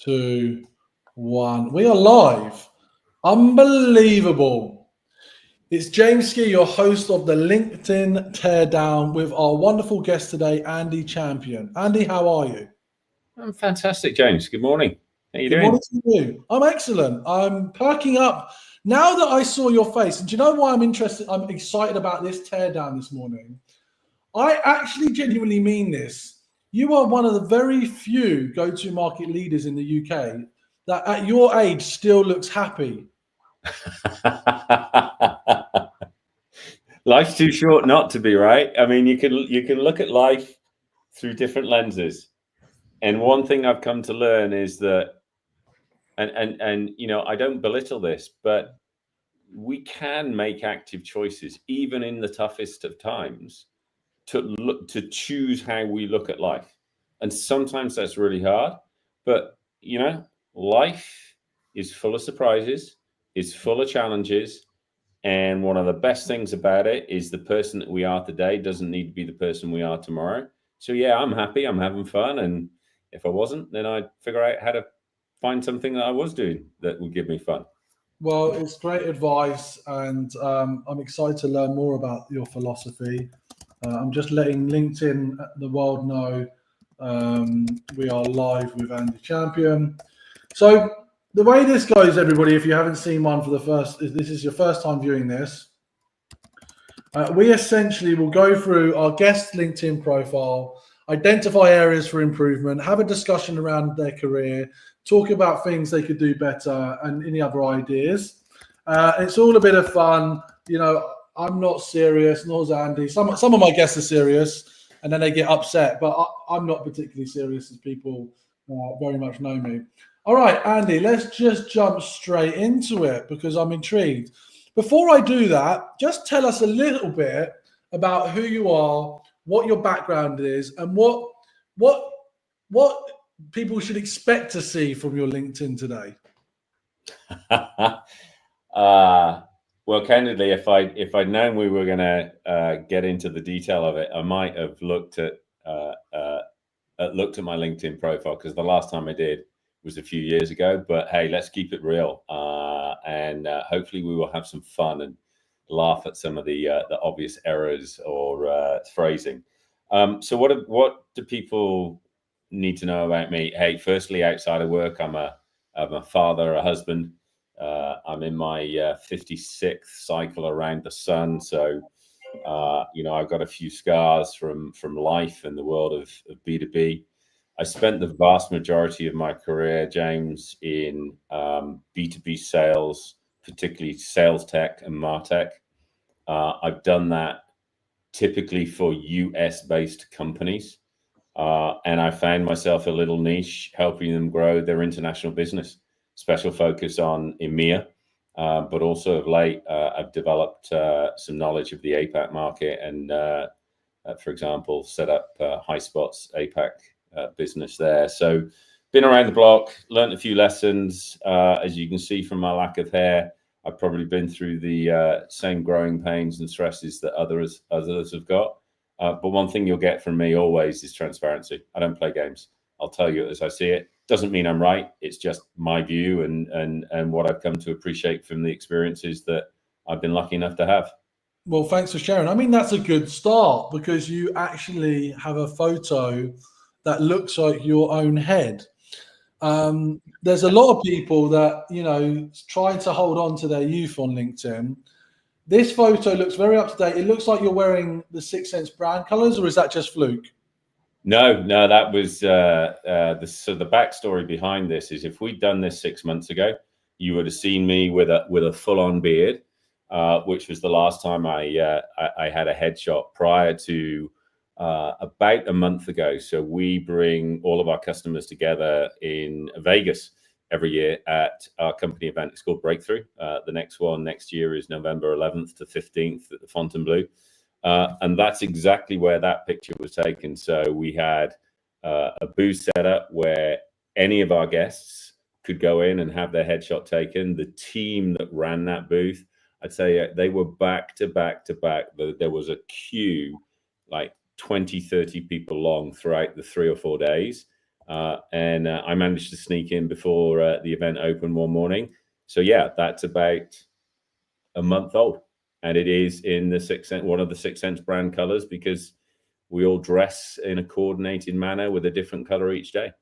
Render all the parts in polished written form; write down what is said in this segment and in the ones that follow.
2, 1. We are live. Unbelievable. It's James Ski, your host of the LinkedIn Teardown, with our wonderful guest today, Andy Champion. Andy, how are you? I'm fantastic, James. Good morning. How you Good doing? morning to you. I'm excellent. I'm perking up. Now that I saw your face, and do you know why I'm interested? I'm excited about this teardown this morning. I actually genuinely mean this. You are one of the very few go-to market leaders in the UK that at your age still looks happy. Life's too short not to be, right? I mean, you can look at life through different lenses. And one thing I've come to learn is that, and you know, I don't belittle this, but we can make active choices even in the toughest of times to choose how we look at life. And sometimes that's really hard, but you know, life is full of surprises, is full of challenges. And one of the best things about it is the person that we are today doesn't need to be the person we are tomorrow. So yeah, I'm happy, I'm having fun. And if I wasn't, then I'd figure out how to find something that I was doing that would give me fun. Well, it's great advice, and I'm excited to learn more about your philosophy. I'm just letting LinkedIn, the world know we are live with Andy Champion. So the way this goes, everybody, if you haven't seen one for this is your first time viewing this, we essentially will go through our guest LinkedIn profile, identify areas for improvement, have a discussion around their career, talk about things they could do better, and any other ideas. It's all a bit of fun. You know, I'm not serious, nor's Andy. Some of my guests are serious, and then they get upset. But I'm not particularly serious, as people very much know me. All right, Andy, let's just jump straight into it because I'm intrigued. Before I do that, just tell us a little bit about who you are, what your background is, and what people should expect to see from your LinkedIn today. Well, candidly, if I'd known we were going to get into the detail of it, I might have looked at my LinkedIn profile, because the last time I did was a few years ago. But hey, let's keep it real, and hopefully we will have some fun and laugh at some of the obvious errors or phrasing. So what do people need to know about me? Hey, firstly, outside of work, I'm a father, a husband. I'm in my 56th cycle around the sun, so you know, I've got a few scars from life and the world of B2B. I spent the vast majority of my career, James, in B2B sales, particularly sales tech and MarTech. I've done that typically for US-based companies, and I found myself a little niche helping them grow their international business. Special focus on EMEA, but also of late, I've developed some knowledge of the APAC market, and for example, set up HighSpot's APAC business there. So been around the block, learned a few lessons. As you can see from my lack of hair, I've probably been through the same growing pains and stresses that others have got. But one thing you'll get from me always is transparency. I don't play games. I'll tell you as I see it. Doesn't mean I'm right. It's just my view and what I've come to appreciate from the experiences that I've been lucky enough to have. Well, thanks for sharing. I mean, that's a good start because you actually have a photo that looks like your own head. There's a lot of people that, you know, try to hold on to their youth on LinkedIn. This photo looks very up to date. It looks like you're wearing the 6th Sense brand colors, or is that just fluke? No, that was so the backstory behind this is, if we'd done this 6 months ago, you would have seen me with a full-on beard, which was the last time I had a headshot prior to about a month ago. So we bring all of our customers together in Vegas every year at our company event. It's called Breakthrough. The next one next year is November 11th to 15th at the Fontainebleau. And that's exactly where that picture was taken. So we had a booth set up where any of our guests could go in and have their headshot taken. The team that ran that booth, I'd say they were back to back to back. There was a queue like 20, 30 people long throughout the 3 or 4 days. and I managed to sneak in before the event opened one morning. So yeah, that's about a month old, and it is in the Sixth Sense, one of the Sixth Sense brand colors, because we all dress in a coordinated manner with a different color each day.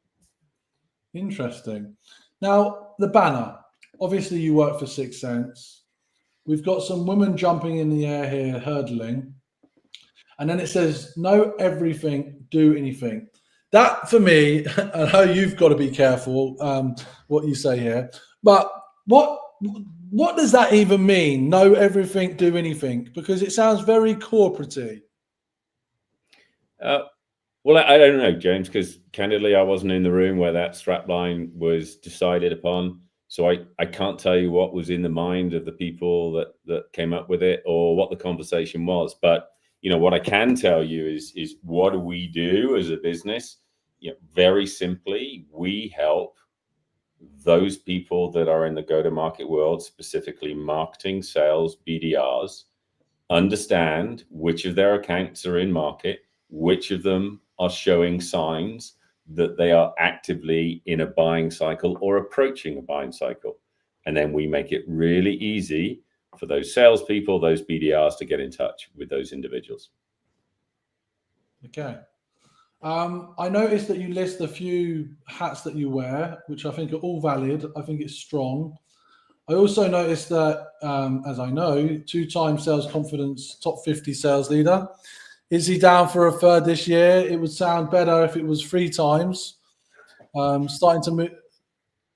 Interesting. Now, the banner. Obviously, you work for Sixth Sense. We've got some women jumping in the air here, hurdling. And then it says, know everything, do anything. That, for me, I know you've got to be careful what you say here, but what does that even mean? Know everything, do anything? Because it sounds very corporate-y. Well, I don't know, James, because candidly, I wasn't in the room where that strapline was decided upon. So I can't tell you what was in the mind of the people that came up with it or what the conversation was. But, you know, what I can tell you is what do we do as a business? You know, very simply, we help those people that are in the go-to-market world, specifically marketing, sales, BDRs, understand which of their accounts are in market, which of them are showing signs that they are actively in a buying cycle or approaching a buying cycle. And then we make it really easy for those salespeople, those BDRs to get in touch with those individuals. Okay. I noticed that you list a few hats that you wear, which I think are all valid. I think it's strong. I also noticed that, as I know, 2-time sales confidence, top 50 sales leader. Is he down for a third this year? It would sound better if it was 3 times. Starting to move.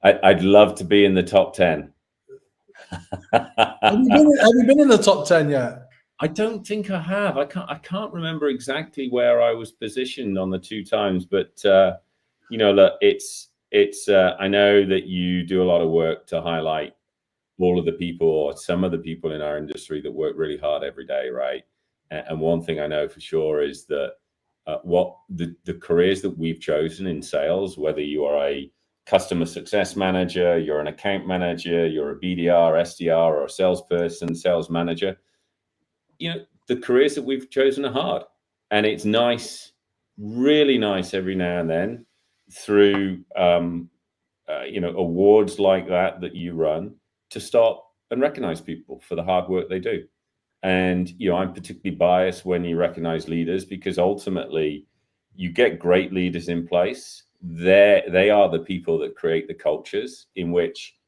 I'd love to be in the top 10. Have you been in the top 10 yet? I don't think I have. I can't remember exactly where I was positioned on the 2 times, but you know, look, it's I know that you do a lot of work to highlight all of the people or some of the people in our industry that work really hard every day, right? And one thing I know for sure is that what the careers that we've chosen in sales, whether you are a customer success manager, you're an account manager, you're a BDR, SDR, or a salesperson, sales manager, you know, the careers that we've chosen are hard. And it's nice, really nice every now and then through, you know, awards like that you run to stop and recognize people for the hard work they do. And, you know, I'm particularly biased when you recognize leaders, because ultimately you get great leaders in place. They are the people that create the cultures in which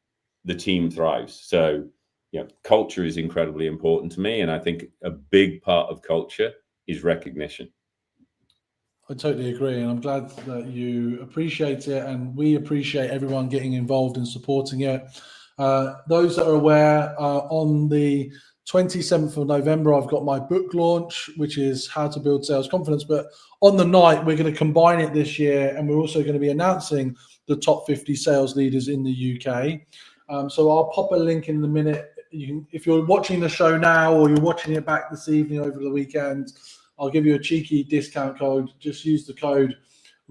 the team thrives. So, you know, culture is incredibly important to me. And I think a big part of culture is recognition. I totally agree. And I'm glad that you appreciate it. And we appreciate everyone getting involved and supporting it. Those that are aware, on the 27th of November, I've got my book launch, which is How to Build Sales Confidence. But on the night, we're going to combine it this year, and we're also going to be announcing the top 50 sales leaders in the UK. So I'll pop a link in a minute. You can, if you're watching the show now or you're watching it back this evening over the weekend, I'll give you a cheeky discount code. Just use the code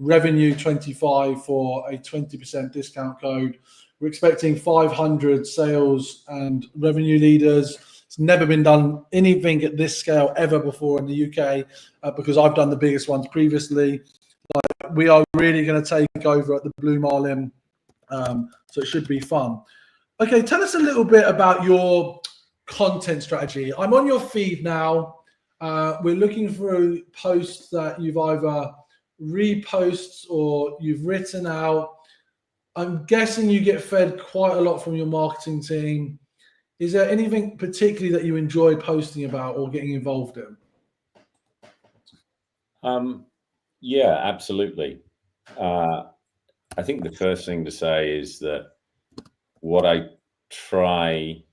REVENUE25 for a 20% discount code. We're expecting 500 sales and revenue leaders. It's never been done anything at this scale ever before in the UK, because I've done the biggest ones previously. We are really going to take over at the Blue Marlin, so it should be fun. Okay, tell us a little bit about your content strategy. I'm on your feed now. We're looking for posts that you've either reposted or you've written out. I'm guessing you get fed quite a lot from your marketing team. Is there anything particularly that you enjoy posting about or getting involved in? Yeah, absolutely. I think the first thing to say is that what I try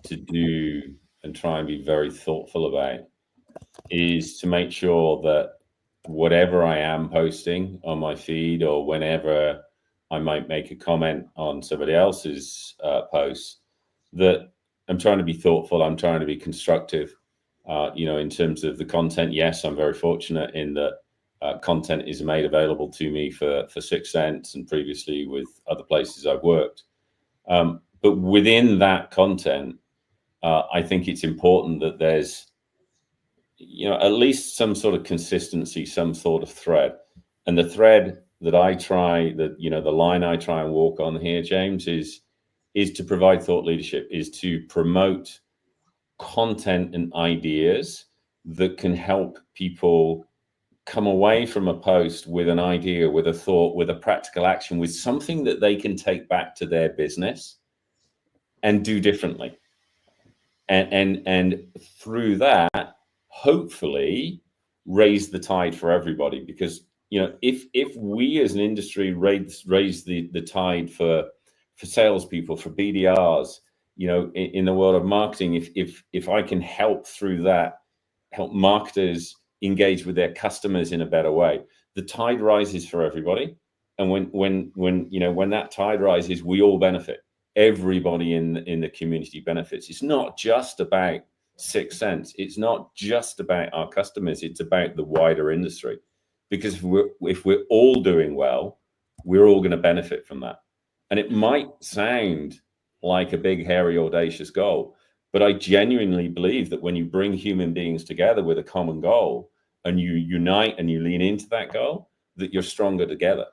to do and try and be very thoughtful about is to make sure that whatever I am posting on my feed, or whenever I might make a comment on somebody else's post, that I'm trying to be thoughtful. I'm trying to be constructive. You know, in terms of the content, yes, I'm very fortunate in that content is made available to me for Sixth Sense and previously with other places I've worked. But within that content, I think it's important that there's, you know, at least some sort of consistency, some sort of thread. And the thread that I try, that, you know, the line I try and walk on here, James, is to provide thought leadership, is to promote content and ideas that can help people come away from a post with an idea, with a thought, with a practical action, with something that they can take back to their business and do differently. And through that, hopefully raise the tide for everybody. Because, you know, if we as an industry raise the tide for salespeople, for BDRs, you know, in the world of marketing, if I can help through that, help marketers engage with their customers in a better way, the tide rises for everybody. And when that tide rises, we all benefit. Everybody in the community benefits. It's not just about 6 Sense. It's not just about our customers. It's about the wider industry. Because if we're all doing well, we're all going to benefit from that. And it might sound like a big, hairy, audacious goal, but I genuinely believe that when you bring human beings together with a common goal and you unite and you lean into that goal, that you're stronger together.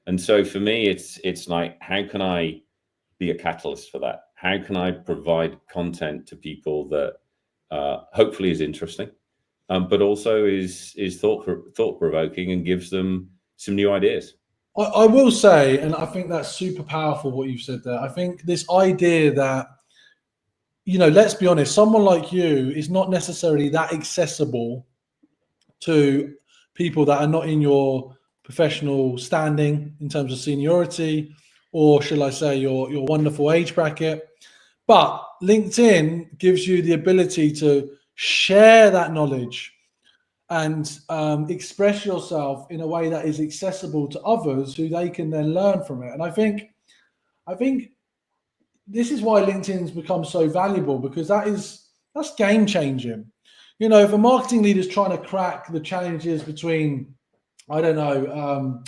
And so for me, it's like, how can I be a catalyst for that? How can I provide content to people that hopefully is interesting, but also is thought provoking and gives them some new ideas? I will say, and I think that's super powerful what you've said there. I think this idea that, you know, let's be honest, someone like you is not necessarily that accessible to people that are not in your professional standing in terms of seniority, or shall I say your wonderful age bracket. But LinkedIn gives you the ability to share that knowledge and express yourself in a way that is accessible to others, who they can then learn from it. And I think this is why LinkedIn's become so valuable, because that's game changing. You know, if a marketing leader is trying to crack the challenges between, I don't know,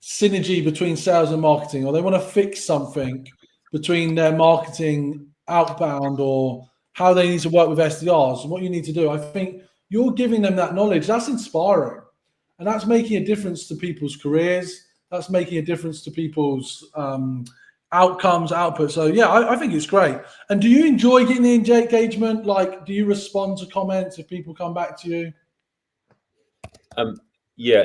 synergy between sales and marketing, or they want to fix something between their marketing outbound, or how they need to work with SDRs, and what you need to do, I think you're giving them that knowledge. That's inspiring. And that's making a difference to people's careers. That's making a difference to people's outcomes, output. So yeah, I think it's great. And do you enjoy getting the engagement? Like, do you respond to comments if people come back to you? Yeah.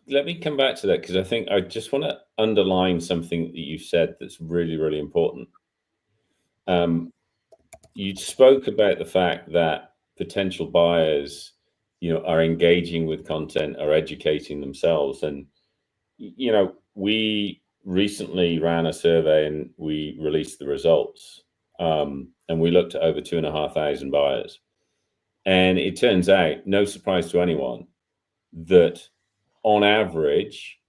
Let me come back to that, because I think I just want to underline something that you said that's really, really important. You spoke about the fact that potential buyers, you know, are engaging with content, are educating themselves. And, you know, we recently ran a survey and we released the results. And we looked at over 2,500 buyers. And it turns out, no surprise to anyone, that on average,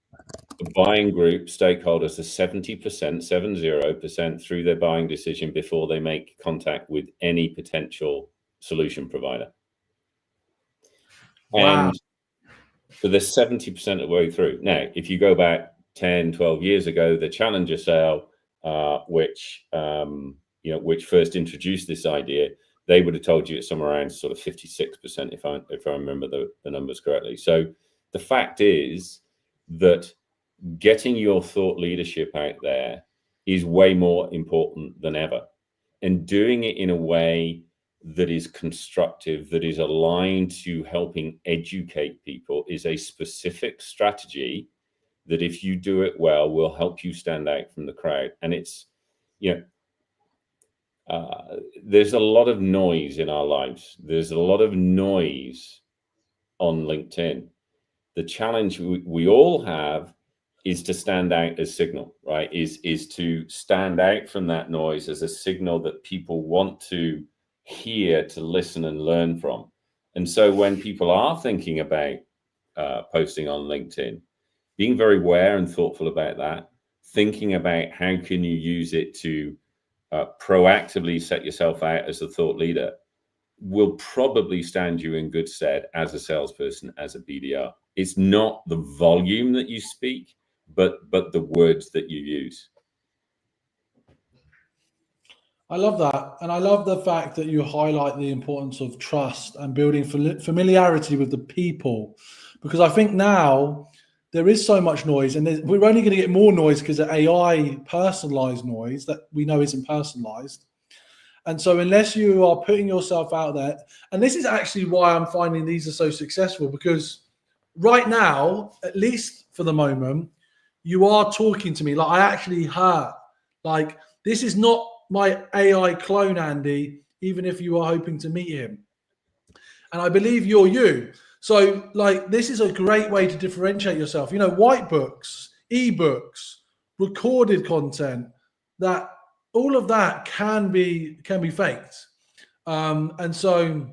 the buying group stakeholders are 70% through their buying decision before they make contact with any potential solution provider. Wow. And so they're 70% of the way through. Now, if you go back 10, 12 years ago, the Challenger sale, which first introduced this idea, they would have told you it's somewhere around sort of 56%, if I remember the numbers correctly. So the fact is that getting your thought leadership out there is way more important than ever. And doing it in a way that is constructive, that is aligned to helping educate people, is a specific strategy that, if you do it well, will help you stand out from the crowd. And it's, you know, there's a lot of noise in our lives. There's a lot of noise on LinkedIn. The challenge we all have is to stand out as signal, right? Is to stand out from that noise as a signal that people want to hear, to listen and learn from. And so when people are thinking about posting on LinkedIn, being very aware and thoughtful about that, thinking about how can you use it to proactively set yourself out as a thought leader, will probably stand you in good stead as a salesperson, as a BDR. It's not the volume that you speak, but the words that you use. I love that. And I love the fact that you highlight the importance of trust and building familiarity with the people. because I think now there is so much noise, and we're only going to get more noise because of AI personalized noise that we know isn't personalized. And so unless you are putting yourself out there, and this is actually why I'm finding these are so successful, because right now, at least for the moment, you are talking to me like I actually heard. Like, this is not my AI clone, Andy, even if you are hoping to meet him. And I believe you're you. So, like, this is a great way to differentiate yourself. You know, white books, ebooks, recorded content, that all of that can be faked. And so,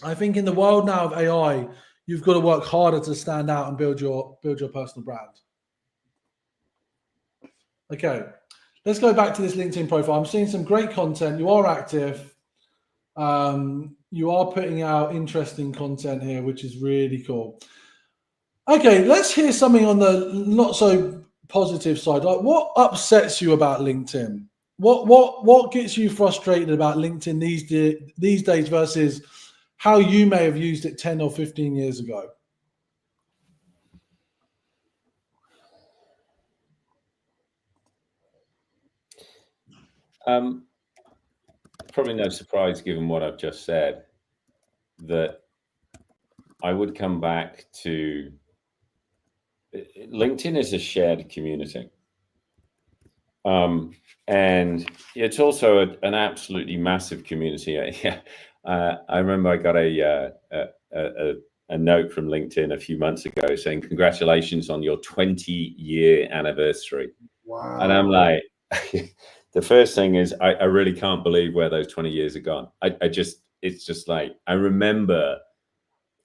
I think in the world now of AI, you've got to work harder to stand out and build your personal brand. Okay, let's go back to this LinkedIn profile. I'm seeing some great content. You are active. You are putting out interesting content here, which is really cool. Okay, let's hear something on the not so positive side. Like, what upsets you about LinkedIn? What gets you frustrated about LinkedIn these days versus how you may have used it 10 or 15 years ago? Probably no surprise, given what I've just said, that I would come back to LinkedIn is a shared community. And it's also an absolutely massive community. I remember I got a note from LinkedIn a few months ago saying, "Congratulations on your 20-year anniversary." Wow. And I'm like, the first thing is, I really can't believe where those 20 years are gone. It's just like, I remember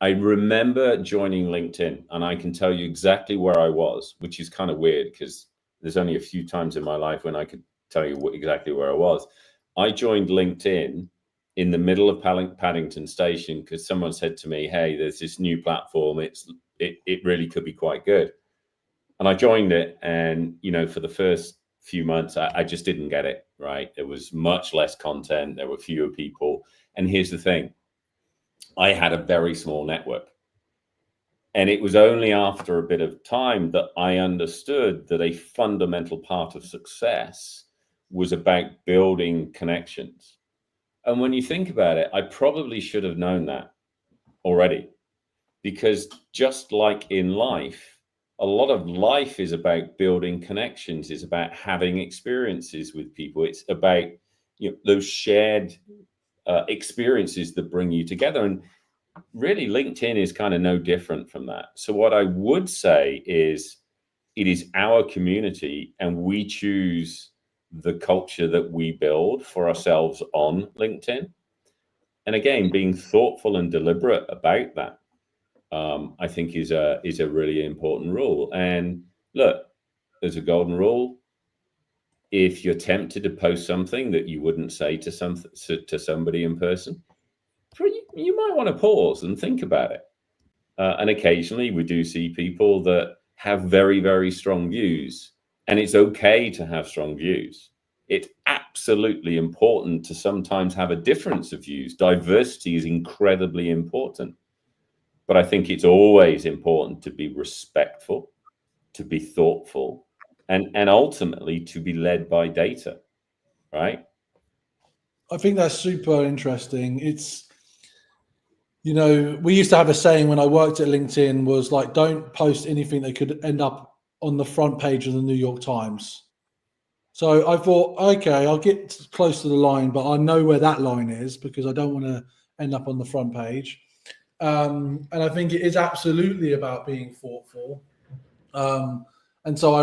joining LinkedIn, and I can tell you exactly where I was, which is kind of weird because there's only a few times in my life when I could tell you exactly where I was. I joined LinkedIn in the middle of Paddington Station because someone said to me, "Hey, there's this new platform. It really could be quite good." And I joined it, and for the first few months, I just didn't get it right. There was much less content. There were fewer people. And here's the thing: I had a very small network. And it was only after a bit of time that I understood that a fundamental part of success was about building connections. And when you think about it, I probably should have known that already, because just like in life, a lot of life is about building connections, is about having experiences with people. It's about those shared experiences that bring you together. And really, LinkedIn is kind of no different from that. So what I would say is, it is our community, and we choose the culture that we build for ourselves on LinkedIn. And again, being thoughtful and deliberate about that, I think is a really important rule. And look, there's a golden rule. If you're tempted to post something that you wouldn't say to somebody in person, you might want to pause and think about it. And occasionally we do see people that have very, very strong views, and it's okay to have strong views. It's absolutely important to sometimes have a difference of views. Diversity is incredibly important. But I think it's always important to be respectful, to be thoughtful, and ultimately to be led by data, right? I think that's super interesting. It's, we used to have a saying when I worked at LinkedIn was like, don't post anything that could end up on the front page of the New York Times. So I thought, okay, I'll get close to the line, but I know where that line is because I don't want to end up on the front page. And I think it is absolutely about being thoughtful. And so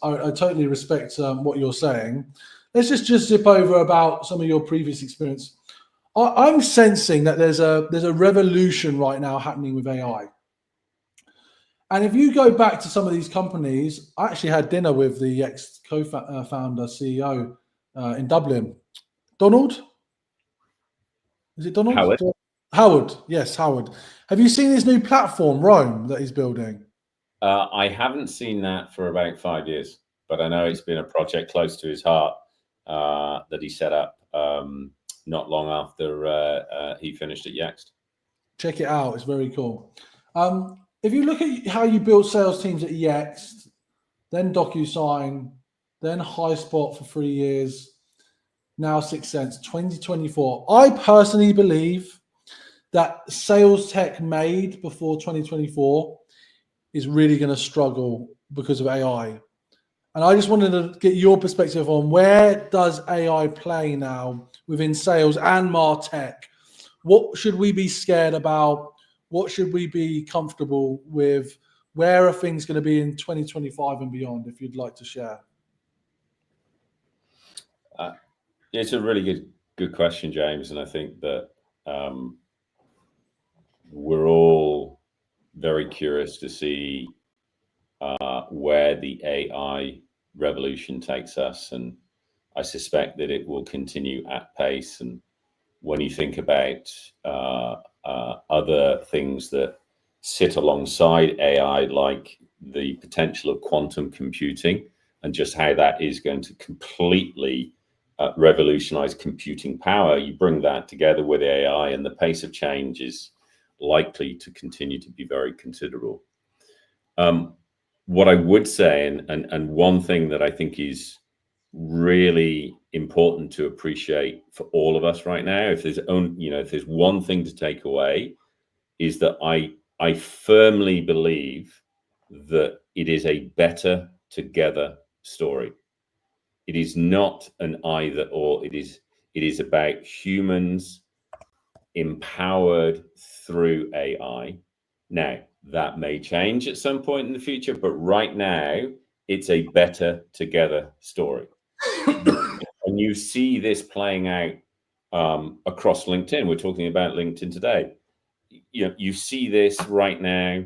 I totally respect what you're saying. Let's just zip over about some of your previous experience. I'm sensing that there's a revolution right now happening with AI. And if you go back to some of these companies, I actually had dinner with the ex co-founder CEO in Dublin. Donald? Is it Donald? Howard? Howard. Yes, Howard. Have you seen his new platform, Rome, that he's building? I haven't seen that for about 5 years, but I know it's been a project close to his heart that he set up not long after he finished at Yext. Check it out. It's very cool. if you look at how you build sales teams at Yext, then DocuSign, then HighSpot for 3 years, now 6sense, 2024. I personally believe that sales tech made before 2024 is really going to struggle because of AI. And I just wanted to get your perspective on where does AI play now within sales and MarTech? What should we be scared about? What should we be comfortable with? Where are things going to be in 2025 and beyond, if you'd like to share? It's a really good question, James. And I think that we're all very curious to see where the AI revolution takes us. And I suspect that it will continue at pace. And when you think about other things that sit alongside AI, like the potential of quantum computing and just how that is going to completely revolutionize computing power, you bring that together with AI, and the pace of change is likely to continue to be very considerable. What I would say, and one thing that I think is really important to appreciate for all of us right now, if there's one thing to take away, is that I firmly believe that it is a better together story. It is not an either or. It is about humans empowered through AI. Now, that may change at some point in the future, but right now it's a better together story. And you see this playing out across LinkedIn. We're talking about LinkedIn today. You see this right now,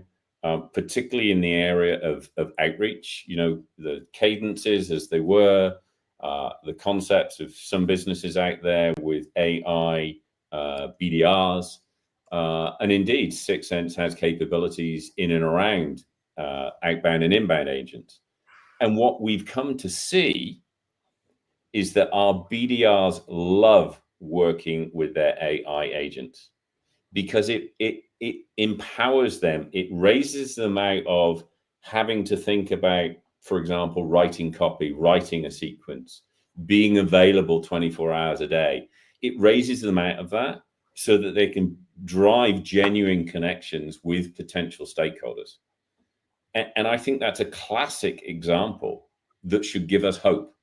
particularly in the area of outreach. The cadences as they were, the concepts of some businesses out there with AI, BDRs, and indeed 6sense has capabilities in and around outbound and inbound agents. And what we've come to see is that our BDRs love working with their AI agents because it empowers them. It raises them out of having to think about, for example, writing copy, writing a sequence, being available 24 hours a day. It raises them out of that so that they can drive genuine connections with potential stakeholders. And I think that's a classic example that should give us hope,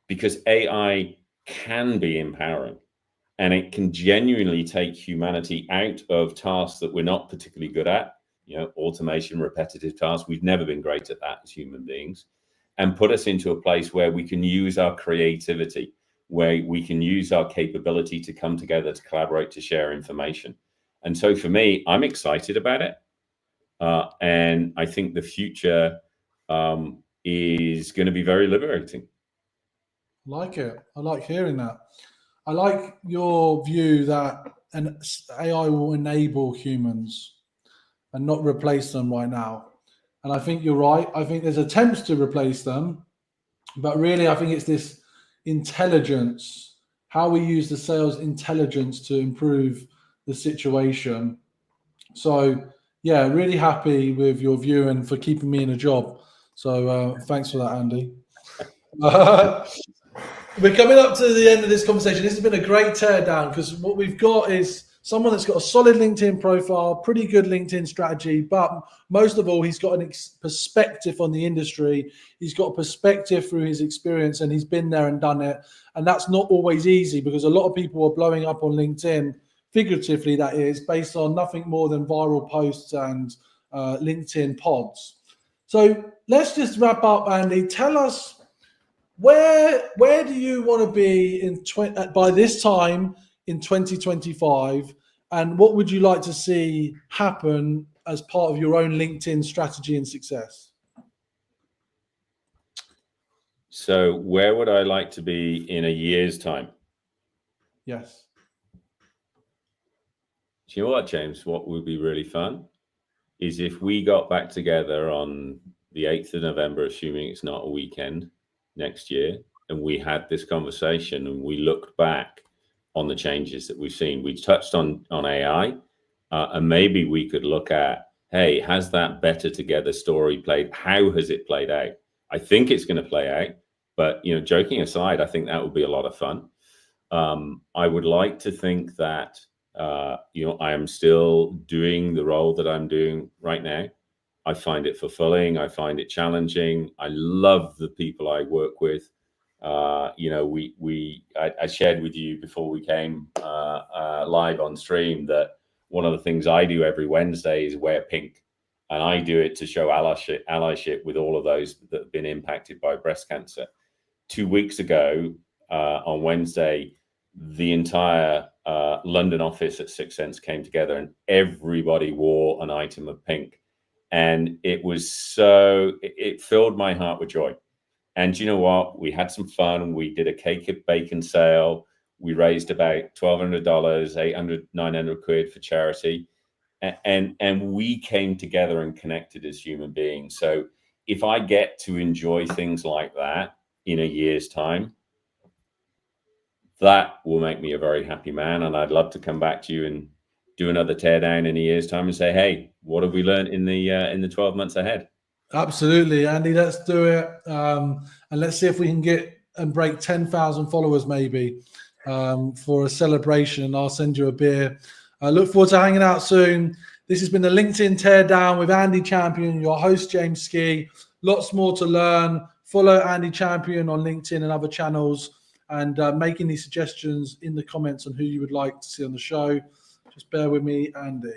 because AI can be empowering and it can genuinely take humanity out of tasks that we're not particularly good at, automation, repetitive tasks. We've never been great at that as human beings, and put us into a place where we can use our creativity, where we can use our capability to come together, to collaborate, to share information. And so for me, I'm excited about it. And I think the future is going to be very liberating. I like it. I like hearing that. I like your view that an AI will enable humans and not replace them right now. And I think you're right. I think there's attempts to replace them, but really I think it's this intelligence, how we use the sales intelligence to improve the situation. So yeah, really happy with your view and for keeping me in a job. So thanks for that, Andy. We're coming up to the end of this conversation. This has been a great teardown, because what we've got is someone that's got a solid LinkedIn profile, pretty good LinkedIn strategy, but most of all, he's got a perspective on the industry. He's got a perspective through his experience, and he's been there and done it. And that's not always easy, because a lot of people are blowing up on LinkedIn, figuratively that is, based on nothing more than viral posts and LinkedIn pods. So let's just wrap up, Andy. Tell us, where do you want to be by this time in 2025, and what would you like to see happen as part of your own LinkedIn strategy and success? So where would I like to be in a year's time? Yes. Do you know what, James? What would be really fun is if we got back together on the 8th of November, assuming it's not a weekend next year, and we had this conversation and we looked back on the changes that we've seen. We touched on AI, and maybe we could look at, hey, has that better together story played? How has it played out? I think it's going to play out, but joking aside, I think that would be a lot of fun. I would like to think that I am still doing the role that I'm doing right now. I find it fulfilling. I find it challenging. I love the people I work with. I shared with you before we came live on stream that one of the things I do every Wednesday is wear pink, and I do it to show allyship with all of those that have been impacted by breast cancer. 2 weeks ago on Wednesday, the entire London office at Sixth Sense came together, and everybody wore an item of pink. And it filled my heart with joy. And you know what? We had some fun. We did a cake and bacon sale. We raised about $1,200, 800, 900 quid for charity. And we came together and connected as human beings. So if I get to enjoy things like that in a year's time, that will make me a very happy man. And I'd love to come back to you and do another teardown in a year's time and say, hey, what have we learned in the 12 months ahead? Absolutely, Andy. Let's do it, and let's see if we can get and break 10,000 followers maybe for a celebration. And I'll send you a beer. I look forward to hanging out soon. This has been the LinkedIn Teardown with Andy Champion, your host James Ski. Lots more to learn. Follow Andy Champion on LinkedIn and other channels, and make any suggestions in the comments on who you would like to see on the show. Just bear with me, Andy.